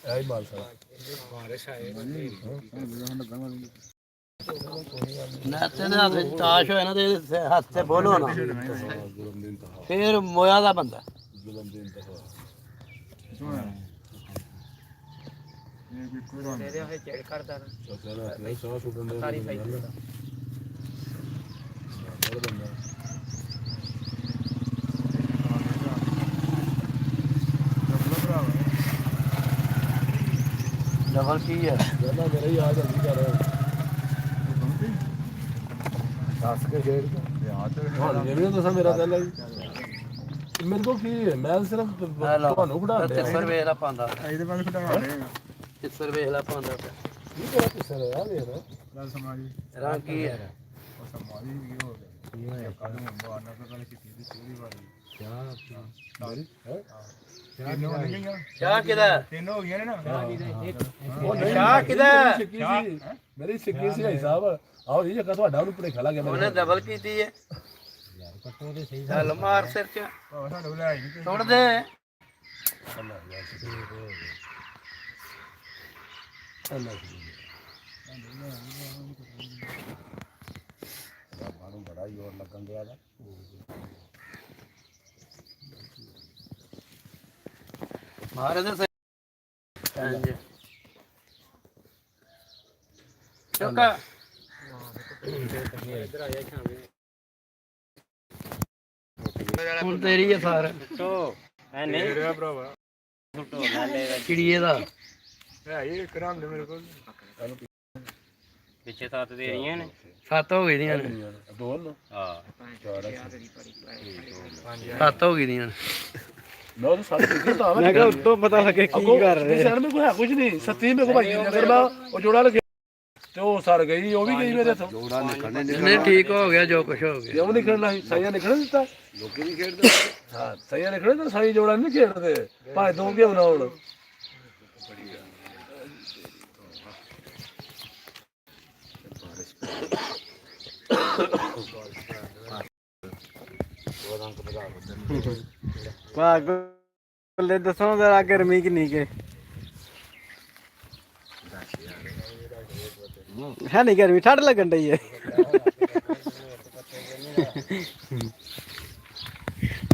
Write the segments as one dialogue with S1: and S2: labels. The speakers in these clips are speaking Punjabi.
S1: ਐ ਮਾਲ ਸਾਹਿਬ
S2: ਨਾ ਤੇਰੇ ਹੱਥ ਵਿੱਚ ਤਾਸ਼ ਹੋਇਆ ਨਾ ਤੇ ਹੱਥ ਤੇ ਬੋਲੋ ਨਾ ਫੇਰ ਮੋਇਆ ਦਾ ਬੰਦਾ ਤੇਰੇ ਹੋਏ ਚੜ ਕਰਦਾ ਨਾ ਸਾਰੀ ਫਾਇਦਾ ਡਬਲ ਕੀ ਹੈ
S1: ਮੇਰਾ ਯਾਦ ਆ ਕਰ ਦੱਸ ਕੇ ਖੇਡ ਹਾਂ ਜਿਹੜੇ ਦੱਸਾਂ ਮੇਰਾ ਗੱਲ ਮੇਰੇ ਕੋਲ ਕੀ ਹੈ ਮੈਂ ਸਿਰਫ ਤੁਹਾਨੂੰ ਪੜਾ ਰਿਹਾ
S2: 300 ਰੁਪਏ ਦਾ ਪਾਉਂਦਾ
S3: ਇਹਦੇ ਬਾਰੇ ਖੜਾ ਰਹੇ
S2: 300 ਰੁਪਏ ਦਾ ਪਾਉਂਦਾ
S1: ਕੀ ਕਰਾਂ ਕਿਸੇ ਨੇ ਆ ਵੇਖ
S3: ਗੱਲ ਸਮਾਜੀ
S2: ਰੰਗ ਕੀ ਹੈ
S3: ਉਹ ਸਮਾਜੀ ਵੀ ਹੋ ਗਿਆ ਕੀ ਹੋਇਆ ਕੱਲ ਨੂੰ ਬਾਣਾ ਤੋਂ ਗੱਲ ਕੀਤੀ ਸੀ ਪੂਰੀ ਵਾਰੀ
S2: ਚਾਹ ਕਿਦਾ
S3: ਤਿੰਨ ਹੋ ਗਈਆਂ ਨੇ ਨਾ
S2: ਚਾਹ ਕਿਦਾ
S1: ਮੇਰੀ ਸਿੱਕੀ ਸੀ ਭਾਈ ਸਾਹਿਬ ਆਓ ਜੀ ਜੱਗਾ ਤੁਹਾਡਾ ਉਹਨੂੰ ਭੁਲੇਖਾ ਲੱਗ ਗਿਆ
S2: ਉਹਨੇ ਡਬਲ ਕੀਤੀ ਹੈ ਚੱਲ ਮਾਰ ਸਿਰ ਚ
S3: ਸਾਡੇ ਕੋਲ ਆਈ ਨਹੀਂ
S2: ਸੁੱਟ ਦੇ
S1: ਬਾਹਰੋਂ ਬੜਾ ਜ਼ੋਰ ਲੱਗਣ ਦਿਆ ਦਾ
S2: ਮਾਰੇ ਦੇ ਹਾਂਜੀ ਚੁੱਕਾ ਹੁਣ ਤੇਰੀ ਹੈ ਸਾਰ
S3: ਤੋ ਐ ਨਹੀਂ ਰਿਹਾ ਭਰਾਵਾ
S2: ਚਿੜੀਏ ਦਾ
S3: ਹੈ ਇਹ ਕਰਾਂ ਦੇ ਮੇਰੇ ਕੋਲ
S4: ਪਿੱਛੇ ਸੱਤ ਦੇ ਰਹੀਆਂ ਨੇ
S2: 7 ਹੋ ਗਈਆਂ ਨੇ
S1: ਦੋ ਨੂੰ
S4: ਹਾਂ
S2: 7 ਹੋ ਗਈਆਂ ਨੇ
S1: ਮੈਂ ਤਾਂ ਸਾਰੇ ਸਿੱਕੀ ਤਾਂ
S2: ਮੈਂ ਕਿਹਾ ਉੱਤੋਂ ਪਤਾ ਲੱਗੇ ਕੀ ਕਰ ਰਹੇ
S1: ਸਰ ਮੇਰੇ ਕੋਲ ਹੈ ਕੁਝ ਨਹੀਂ ਸੱਤੀ ਮੇਰੇ ਕੋਲ ਭਾਈ ਅਗਰ ਮੈਂ ਉਹ ਜੋੜਾ ਲਗੇ ਤੇ ਉਹ ਸਰ ਗਈ ਉਹ ਵੀ ਗਈ ਮੇਰੇ ਤੋਂ ਜੋੜਾ ਨਿਕਲਣੇ
S2: ਨਹੀਂ ਠੀਕ ਹੋ ਗਿਆ ਜੋ ਕੁਛ ਹੋ ਗਿਆ
S1: ਕਿਉਂ ਨਿਕਲਣਾ ਸੀ ਸਾਈਆਂ ਨਿਕਲ ਦਿੱਤਾ ਲੋਕੀ ਨਹੀਂ ਖੇਡਦੇ ਹਾਂ ਸਾਈਆਂ ਨਿਕਲੇ ਤਾਂ ਸਾਈ ਜੋੜਾ ਨਹੀਂ ਖੇਡਦੇ ਭਾਵੇਂ ਦੋ ਕਿਉਂ ਨਾ ਹੁਣ
S2: ਲੈ ਦੱਸੋ ਜ਼ਰਾ ਗਰਮੀ ਕਿੰਨੀ ਕੇ ਹੈ ਨਹੀਂ ਗਰਮੀ ਠੰਡ ਲੱਗਣ ਡਈ ਹੈ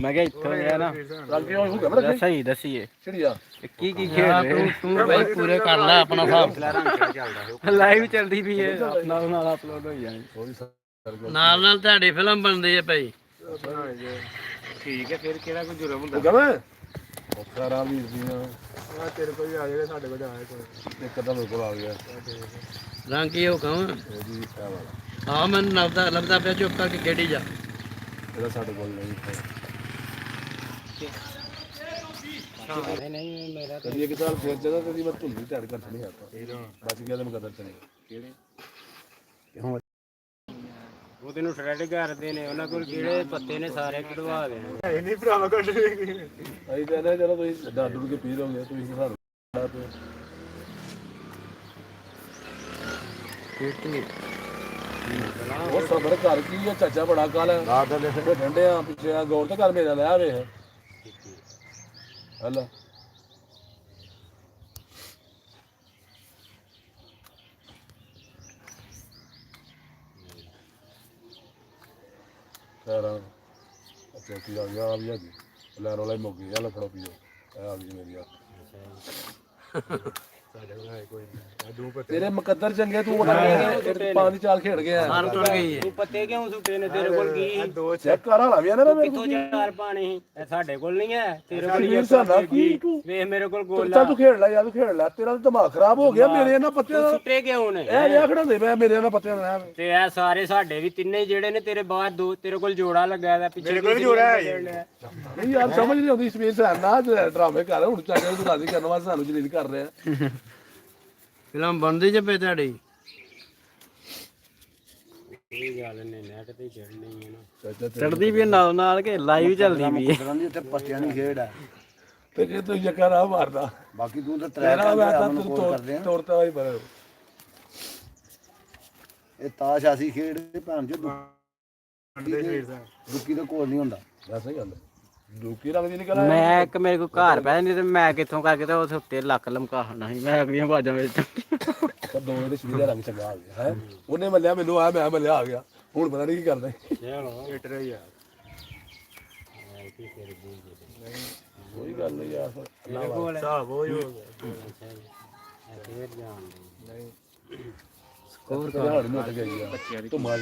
S2: ਮੈਂ ਕਿਹਾ ਇੱਥੋਂ ਗਿਆ ਨਾ ਸਹੀ ਦੱਸੀਏ ਕੀ ਕੀ ਖੇਡ ਰਹੇ ਤੂੰ ਭਾਈ ਪੂਰੇ ਕਰ ਲੈ ਆਪਣਾ ਹਿਸਾਬ ਲਾਈਵ ਚੱਲਦੀ ਵੀ ਹੈ ਨਾਲ ਨਾਲ ਅਪਲੋਡ ਹੋਈ ਜਾਣੀ ਨਾਲ ਨਾਲ ਤੁਹਾਡੀ ਫਿਲਮ ਬਣਦੀ ਹੈ ਭਾਈ
S3: ਠੀਕ ਹੈ ਫਿਰ ਕਿਹੜਾ ਕੋਈ ਜੁਰਮ ਹੁੰਦਾ
S1: ਕਵੇਂ ਸਾਰਾ ਵੀਰ ਦੀਆਂ
S3: ਆ ਤੇਰੇ ਕੋਲ ਆ ਜਾਏਗਾ ਸਾਡੇ ਕੋਲ ਆਏ ਕੋਈ
S1: ਇੱਕ ਤਾਂ ਮੇਰੇ ਕੋਲ ਆ ਗਿਆ
S2: ਰੰਗ ਕੀ ਹੋ ਕਹਾਂ
S1: ਇਹਦੀ ਇਹ ਵਾਲਾ
S2: ਹਾਂ ਮੈਨੂੰ ਲੱਭਦਾ ਪਿਆ ਚੁੱਪ ਕਰਕੇ ਖੇਡੀ ਜਾ
S1: ਇਹਦਾ ਸਾਡੇ ਕੋਲ ਨਹੀਂ
S4: ਨਹੀਂ ਮੇਰਾ
S1: ਕਦੀ ਇੱਕ ਸਾਲ ਫੇਰ ਜਦੋਂ ਤੇਰੀ ਮੈਂ ਧੁੰਦੀ ਝੜ ਕਰ ਨਹੀਂ ਆਤਾ ਬਚ ਗਿਆ ਤੇ ਮੈਂ ਕਦਰ ਚਲੇ ਕਿਹੜੇ
S4: ਉਹ ਤੈਨੂੰ ਸ਼ਰੈਡ ਕਰਦੇ ਨੇ ਉਹਨਾਂ ਕੋਲ ਕਿਹੜੇ ਪੱਤੇ ਨੇ ਸਾਰੇ ਕਢਵਾ ਦੇ
S3: ਇਹ ਨਹੀਂ ਭਰਾਵਾ ਕੱਢ
S1: ਅਸੀਂ ਕਹਿੰਦੇ ਚਲੋ ਤੁਸੀਂ ਡਾਡੂ ਕੇ ਪੀਰ ਹੋ ਗਏ ਤੁਸੀਂ ਸਾਨੂੰ ਉਹ ਸਬਰ ਕਰ ਕੀ ਆ ਚਾਚਾ ਬੜਾ ਕਾਲ ਹੈ ਰਾਤ ਦੇ ਫਿਰ ਠੰਡੇ ਆ ਪਿੱਛੇ ਆ ਗੌਰ ਤੇ ਕਰ ਮੇਰਾ ਲਿਆ ਵੇ ਹਲਾ ਖੈਰ ਅੱਛਾ ਕੀ ਆ ਗਿਆ ਆ ਵੀ ਹੈਗੀ ਲੈ ਰੋਲਾ ਹੀ ਮੁੱਕ ਗਿਆ ਲੈ ਫੜੋ ਪੀਓ ਆ ਗਈ ਮੇਰੀ ਆ ਤੇਰੇ ਮੁਕੱਦਰ ਚੰਗੇ ਤੂੰ ਪਾਣੀ ਚਾਲ ਖੇਡ ਗਿਆ
S2: ਮਾਰ ਟੁੱਟ ਗਈ ਹੈ
S4: ਤੂੰ ਪੱਤੇ ਕਿਉਂ ਸੁੱਟੇ ਨੇ ਤੇਰੇ ਕੋਲ ਕੀ
S1: ਦੋ ਚੈੱਕ ਕਰ ਹਾਲਾ ਵੀ ਆ ਨਾ ਮੇਰੇ
S4: ਕਿੱਥੋਂ ਚਾਰ ਪਾਣੀ ਇਹ ਸਾਡੇ ਕੋਲ ਨਹੀਂ ਹੈ ਤੇਰੇ ਕੋਲ
S1: ਵੀਰ ਸਾਡਾ ਕੀ ਤੂੰ
S4: ਵੇਖ ਮੇਰੇ ਕੋਲ ਗੋਲਾ
S1: ਚੱਲ ਤੂੰ ਖੇਡ ਲੈ ਯਾਰ ਤੂੰ ਖੇਡ ਲੈ ਤੇਰਾ ਦਿਮਾਗ ਖਰਾਬ ਹੋ ਗਿਆ ਮੇਰੇ ਇਹਨਾਂ ਪੱਤਿਆਂ ਦਾ
S4: ਸੁੱਟੇ ਕਿਉਂ ਨੇ
S1: ਇਹ ਵਿਆਹ ਖੜਾਉਂਦੇ ਪਏ ਮੇਰੇ ਇਹਨਾਂ ਪੱਤਿਆਂ ਦਾ
S4: ਤੇ ਇਹ ਸਾਰੇ ਸਾਡੇ ਵੀ ਤਿੰਨੇ ਜਿਹੜੇ ਨੇ ਤੇਰੇ ਬਾਹਰ ਦੋ ਤੇਰੇ ਕੋਲ ਜੋੜਾ ਲੱਗਾ ਦਾ ਪਿੱਛੇ ਮੇਰੇ ਕੋਲ ਜੋੜਾ ਹੈ
S1: ਨਹੀਂ ਯਾਰ ਸਮਝ ਨਹੀਂ ਆਉਂਦੀ ਸਪੇਸ ਹੈ ਨਾ ਡਰਾਮੇ ਕਰ ਹੁਣ ਚਾਚਾ ਨੂੰ ਰਾਜ਼ੀ ਕਰਨ ਵਾਸਤੇ ਸਾਨੂੰ ਜਲੀਲ ਕਰ ਰਿਹਾ
S2: ਫਿਲਮ ਬਣਦੀ ਜੇ ਪਈ ਤੁਹਾਡੀ
S4: ਇਹ ਗੱਲ ਨੇ ਨੈਟ ਤੇ ਚੜਨੀ ਹੈ ਨਾ
S2: ਚੜਦੀ ਵੀ ਨਾਲ ਨਾਲ ਕੇ ਲਾਈਵ ਚੱਲਦੀ ਵੀ ਹੈ
S1: ਉੱਤੇ ਪੱਤਿਆਂ ਦੀ ਖੇਡ ਹੈ ਤੇ ਕਿ ਤੂੰ ਜੱਕਾ ਨਾ ਮਾਰਦਾ ਬਾਕੀ ਤੂੰ ਤਾਂ ਤੇਰਾ ਮੈਂ ਤਾਂ ਤੂੰ ਤੋੜਤਾ ਹੋਈ ਪਰ ਇਹ ਤਾਸ਼ ਅਸੀਂ ਖੇਡਦੇ ਭੈਣ ਜੋ ਦੁੱਕੀ ਦੇ ਕੋਲ ਨਹੀਂ ਹੁੰਦਾ ਵੈਸੇ ਗੱਲ ਲੋਕੀ ਰੰਗ ਦੀ ਨਿਕਲ ਆਇਆ
S2: ਮੈਂ ਇੱਕ ਮੇਰੇ ਕੋਲ ਘਰ ਪੈ ਨਹੀਂ ਤੇ ਮੈਂ ਕਿੱਥੋਂ ਕਰਕੇ ਤੇ ਉਸ ਉੱਤੇ ਲੱਕ ਲਮਕਾਉਣਾ ਸੀ ਮੈਂ ਅਗਲੀਆਂ ਬਾਜਾਂ ਵਿੱਚ
S1: ਪਰ ਦੋਵੇਂ ਦੇ ਸ਼ਰੀਰ ਦਾ ਰੰਗ ਚੰਗਾ ਆ ਗਿਆ ਹੈ ਉਹਨੇ ਮੱਲਿਆ ਮੈਨੂੰ ਆ ਮੈਂ ਮੱਲਿਆ ਆ ਗਿਆ ਹੁਣ ਪਤਾ ਨਹੀਂ ਕੀ ਕਰਦਾ
S3: ਹਿੱਟ ਰਹੀ ਆ
S1: ਕੋਈ ਗੱਲ ਨਹੀਂ ਯਾਰ
S3: ਹਿਸਾਬ ਹੋ ਗਿਆ ਨਹੀਂ
S1: ਸਕੋਰ ਕਰ ਹਾੜੀ ਨੂੰ ਉੱਠ ਗਈ ਆ ਤੂੰ ਮਾਰ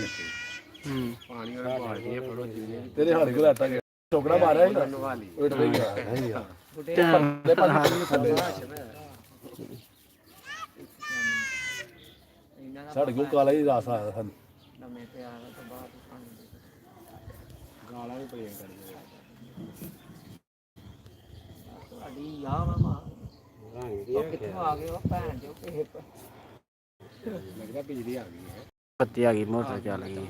S3: ਪਾਣੀ ਵਾਲਾ ਬਾਲਟੀ ਫੜੋ ਜੀ
S1: ਤੇਰੇ ਹਾੜੀ ਕੋਲ ਆਟਾ ਗਿਆ ਟੋਕਰਾ ਮਾਰਿਆ ਸੀ ਨਾ ਉੱਠ ਗਈ ਨਹੀਂ ਯਾਰ ਦੇ ਥੱਲੇ ਸਾਡੇ ਕੋਲ ਕਾਲਾ ਹੀ ਰਾਸ ਆਇਆ ਸਾਨੂੰ
S3: ਗਾਲਾਂ ਵੀ ਪਈਆਂ ਕਰਦੇ
S5: ਤੁਹਾਡੀ ਯਾਰ ਮਾਮਾ ਉਹ ਕਿੱਥੋਂ ਆ ਗਏ ਉਹ ਭੈਣ ਜੋ ਕਿਸੇ
S3: ਲੱਗਦਾ ਬਿਜਲੀ ਆ ਗਈ ਹੈ
S2: ਬੱਤੀ ਆ ਗਈ ਮੋਟਰ ਚੱਲ ਗਈ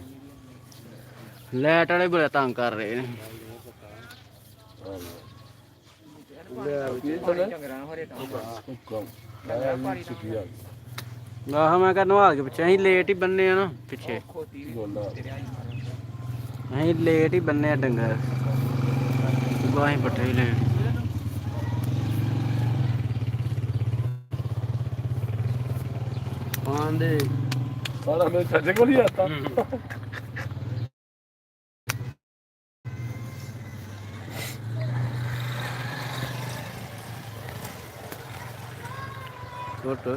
S2: ਲਾਈਟ ਵਾਲੇ ਬੜਾ ਤੰਗ ਕਰ ਰਹੇ ਨੇ
S5: ਝਗਰਾਂ ਹੋਰੇ ਤਾਂ
S2: ਆਹ ਮੈਂ ਕਹਿੰਦਾ ਨਵਾ ਕੇ ਪਿੱਛੇ ਅਸੀਂ ਲੇਟ ਹੀ ਬੰਨੇ ਆ ਨਾ ਪਿੱਛੇ ਅਸੀਂ ਲੇਟ ਹੀ ਬੰਨੇ ਆ ਡੰਗਰ ਬਾਹੀਂ ਪੱਠੇ ਹੀ ਲੈਣ ਆਂਦੇ
S1: ਸਾਰਾ ਮੇਰੇ ਛੱਜੇ ਕੋਲ ਹੀ ਆਤਾ
S2: ਛੋਟੋ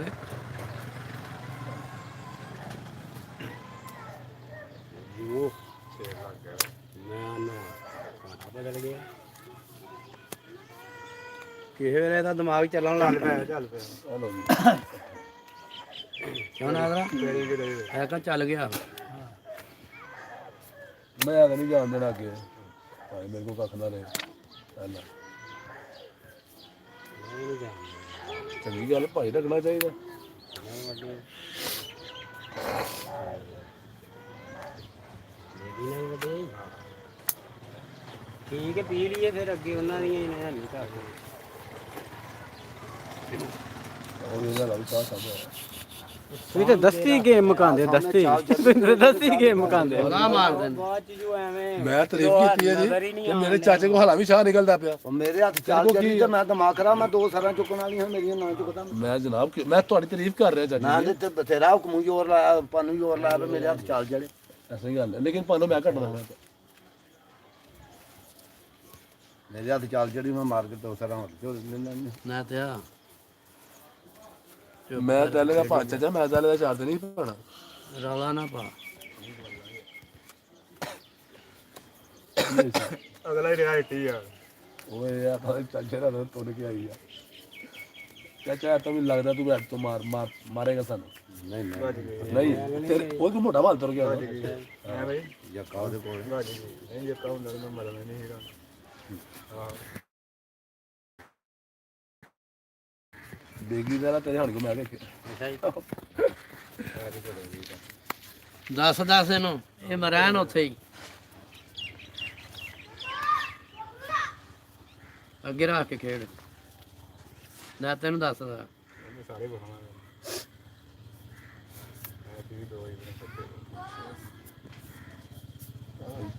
S3: ਉਹ ਛੇ ਲੱਗ ਗਿਆ ਨਾ ਬਦਲ ਗਿਆ
S2: ਕਿਸੇ ਵੇਲੇ ਤਾਂ ਦਿਮਾਗ ਚੱਲਣ ਲੱਗ ਪਿਆ
S3: ਚੱਲ ਪਿਆ
S1: ਹਲੋ ਜੀ
S2: ਕਿਉਂ ਨਾ ਕਰਾ
S3: ਕਿਹੜੀ ਕਿਹੜੀ
S2: ਐ ਤਾਂ ਚੱਲ ਗਿਆ
S1: ਮੈਂ ਤਾਂ ਨਹੀਂ ਜਾਣ ਦੇਣਾ ਅੱਗੇ ਭਾਈ ਮੇਰੇ ਕੋਲ ਕੱਖ ਨਾ ਰਹੇ ਪਹਿਲਾਂ ਚੰਗੀ ਗੱਲ ਭਾਈ ਰੱਖਣਾ ਚਾਹੀਦਾ
S2: ਠੀਕ ਹੈ ਪੀ ਲਈਏ ਫਿਰ ਅੱਗੇ ਉਹਨਾਂ ਦੀਆਂ ਹੀ ਨੇ ਨਹੀਂ ਕਰ
S1: ਹੋਰ ਇਹਦਾ ਲੱਗ ਚਾਹ ਸਭ
S2: ਤੁਸੀਂ ਤਾਂ ਦਸਤੀ ਗੇਮ ਮਕਾਉਂਦੇ ਦਸਤੀ ਤੁਸੀਂ ਤਾਂ ਦਸਤੀ ਗੇਮ ਮਕਾਉਂਦੇ ਨਾ ਮਾਰ ਦੇਣ
S4: ਬਾਅਦ ਚ ਜੋ ਐਵੇਂ
S1: ਮੈਂ ਤਾਰੀਫ ਕੀਤੀ ਹੈ ਜੀ ਤੇ ਮੇਰੇ ਚਾਚੇ ਕੋਲ ਹਾਲਾ ਵੀ ਸ਼ਾਹ ਨਿਕਲਦਾ ਪਿਆ
S6: ਮੇਰੇ ਹੱਥ ਚਾਲ ਚੱਲੀ ਤੇ ਮੈਂ ਦਿਮਾਗ ਕਰਾਂ ਮੈਂ ਦੋ ਸਰਾਂ ਚੁੱਕਣ ਵਾਲੀਆਂ ਮੇਰੀਆਂ ਨਾ ਚੁੱਕਦਾ
S1: ਮੈਂ ਜਨਾਬ ਮੈਂ ਤੁਹਾਡੀ ਤਾਰੀਫ ਕਰ ਰਿਹਾ ਚਾਚੀ
S6: ਮੈਂ ਤੇ ਬਥੇਰਾ ਹੁਕਮੂ ਜ਼ੋਰ ਲਾਇਆ ਪਾਨੂੰ ਜ਼ੋਰ ਲਾਇਆ ਵੀ ਮੇਰੇ ਹੱਥ ਚਾਲ ਜੜੇ
S1: ਐਸੀ ਗੱਲ ਹੈ ਲੇਕਿਨ ਪਾਣੋ ਮੈਂ ਘਟਦਾ
S6: ਮੇਰੇ ਹੱਥ ਚਾਲ ਜੜੀ ਮੈਂ ਮਾਰ ਕੇ ਦੋ ਸਰਾਂ ਹੋਰ ਚੋ ਲੈਣਾ
S2: ਨਾ ਤੇ ਆ
S1: ਮੈਂ ਤੈਲੇ ਦਾ ਭਾਂ ਚਾਚਾ ਮੈਂ ਤੈਲੇ ਦਾ ਚਾਰ ਦਿਨ ਨਹੀਂ ਪਾਣਾ
S2: ਰੌਲਾ ਨਾ ਪਾ
S3: ਅਗਲਾ ਹੀ ਰਿਹਾ ਹਿੱਟੀ ਆ
S1: ਓਏ ਯਾਰ ਤਾਂ ਚਾਚੇ ਦਾ ਤੁਰ ਕੇ ਆਈ ਆ ਚਾਚਾ ਤਾਂ ਵੀ ਲੱਗਦਾ ਤੂੰ ਬੈਠ ਤੋਂ ਮਾਰੇਗਾ ਸਾਨੂੰ
S6: ਨਹੀਂ
S1: ਨਹੀਂ ਤੇਰੇ ਉਹ ਤੂੰ ਮੋਟਾ ਬਾਲ ਤੁਰ ਗਿਆ
S3: ਹੈ ਬਈ
S6: ਜੱਕਾ ਉਹਦੇ ਕੋਲ
S3: ਨਹੀਂ ਜੇ ਕਾਉਂ ਹੁੰਦਾ ਮੈਂ ਮਰਨਾ ਨਹੀਂ ਹੈਗਾ ਹਾਂ
S1: ਬੇਗੀ ਦਾ ਤੇਰੇ ਹਣ ਕੋ ਮੈਂ ਵੇਖ
S5: ਦੱਸ ਇਹਨੂੰ ਇਹ ਮਰਾਨ ਉੱਥੇ ਹੀ ਅੱਗੇ ਰੱਖ ਕੇ ਖੇਡ ਨਾ ਤੈਨੂੰ ਦੱਸਦਾ
S3: ਇਹਨੇ ਸਾਰੇ ਬਣਾਵਾਂਗੇ ਮੈਂ ਵੀ ਦੋ ਹੀ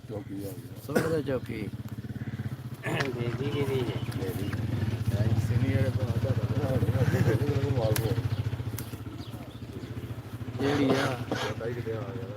S1: ਚੌਕੀ ਆ ਗਿਆ
S5: ਸੋੜ ਦੇ ਚੌਕੀ
S4: ਦੇਦੀ ਕਿਹਦੀ ਜੇ
S3: ਸੀਨੀਅਰ ਤੋਂ ਆਦਾ
S5: ਜਿਹੜੀ ਆ
S3: ਪਤਾ ਹੀ ਕਿਤੇ ਆ ਗਿਆ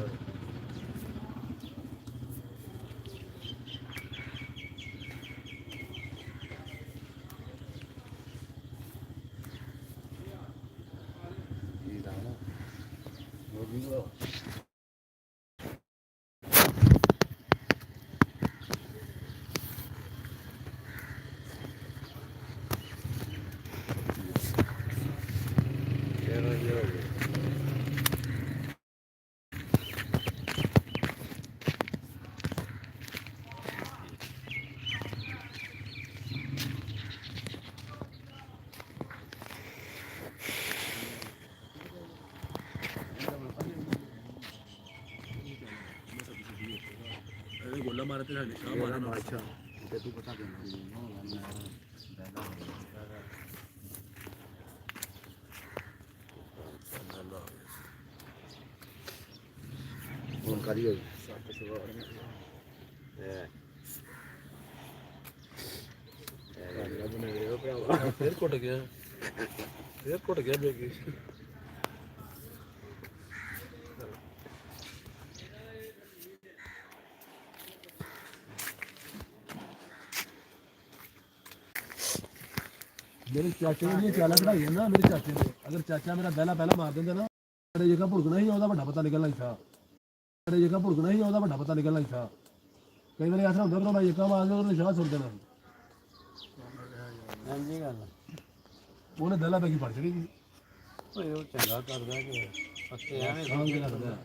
S1: ਗੋਲਾ ਮਾਰੇ ਤੇ ਸਾਡੇ ਸ਼ਾਹ ਮਾਰਾ ਨਾ ਅੱਛਾ
S6: ਤੇ ਤੂੰ ਪਤਾ ਕਿ ਹੁਣ ਕਰੀ ਹੋਈ
S1: ਫੇਰ ਘੁੱਟ ਗਿਆ ਬੇਗੀ ਮੇਰੇ ਚਾਚੇ ਨੇ ਚਾਲਾ ਕਢਾਈ ਨਾ ਮੇਰੇ ਚਾਚੇ ਨੇ ਅਗਰ ਚਾਚਾ ਮੇਰਾ ਪਹਿਲਾਂ ਮਾਰ ਦਿੰਦਾ ਨਾ ਮੇਰੇ ਜਗ੍ਹਾ ਭੁਗਣਾ ਸੀ ਉਹਦਾ ਵੱਡਾ ਪਤਾ ਨਿਕਲਣਾ ਸੀ ਉਹਦਾ ਵੱਡਾ ਪਤਾ ਨਿਕਲਣਾ ਸੀ ਕਈ ਵਾਰੀ ਐਸਾ ਹੁੰਦਾ ਕਿ ਮੈਂ ਜੱਕਾ ਮਾਰ ਕੇ ਉਹਨੂੰ ਸ਼ਾਹ ਸੁਣ ਦੇਣਾ
S2: ਹਾਂਜੀ ਗੱਲ
S1: ਉਹਨੇ ਦਲਾ ਪੈ ਕੇ ਪੜ ਚੜੀ
S2: ਓਏ ਉਹ ਚੰਗਾ ਕਰਦਾ ਕਿ ਪੱਤੇ ਐਵੇਂ
S1: ਸਾਂਝ ਲੱਗਦਾ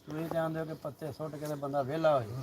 S2: ਤੁਸੀਂ ਜਾਣਦੇ ਹੋ ਕਿ ਪੱਤੇ ਸੁੱਟ ਕੇ ਤੇ ਬੰਦਾ ਵਿਹਲਾ ਹੋ ਜਾਏ